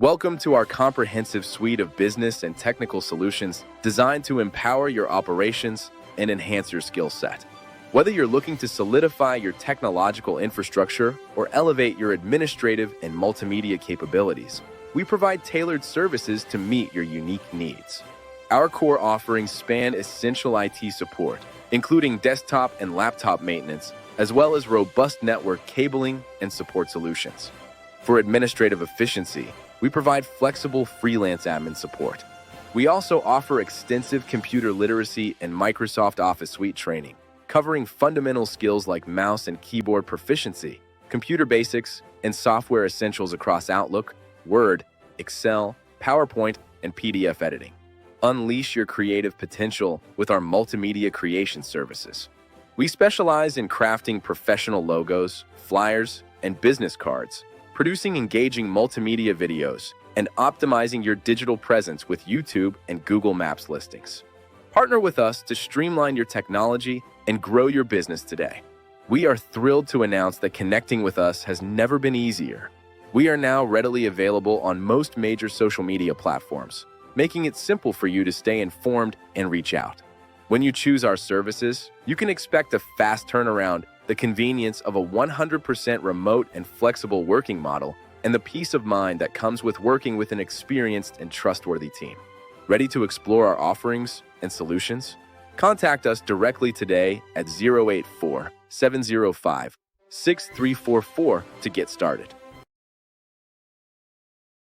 Welcome to our comprehensive suite of business and technical solutions designed to empower your operations and enhance your skill set. Whether you're looking to solidify your technological infrastructure or elevate your administrative and multimedia capabilities, we provide tailored services to meet your unique needs. Our core offerings span essential IT support, including desktop and laptop maintenance, as well as robust network cabling and support solutions. For administrative efficiency, we provide flexible freelance admin support. We also offer extensive computer literacy and Microsoft Office suite training, covering fundamental skills like mouse and keyboard proficiency, computer basics, and software essentials across Outlook, Word, Excel, PowerPoint, and PDF editing. Unleash your creative potential with our multimedia creation services. We specialize in crafting professional logos, flyers, and business cards, producing engaging multimedia videos, and optimizing your digital presence with YouTube and Google Maps listings. Partner with us to streamline your technology and grow your business today. We are thrilled to announce that connecting with us has never been easier. We are now readily available on most major social media platforms, making it simple for you to stay informed and reach out. When you choose our services, you can expect a fast turnaround, the convenience of a 100% remote and flexible working model, and the peace of mind that comes with working with an experienced and trustworthy team. Ready to explore our offerings and solutions? Contact us directly today at 084-705-6344 to get started.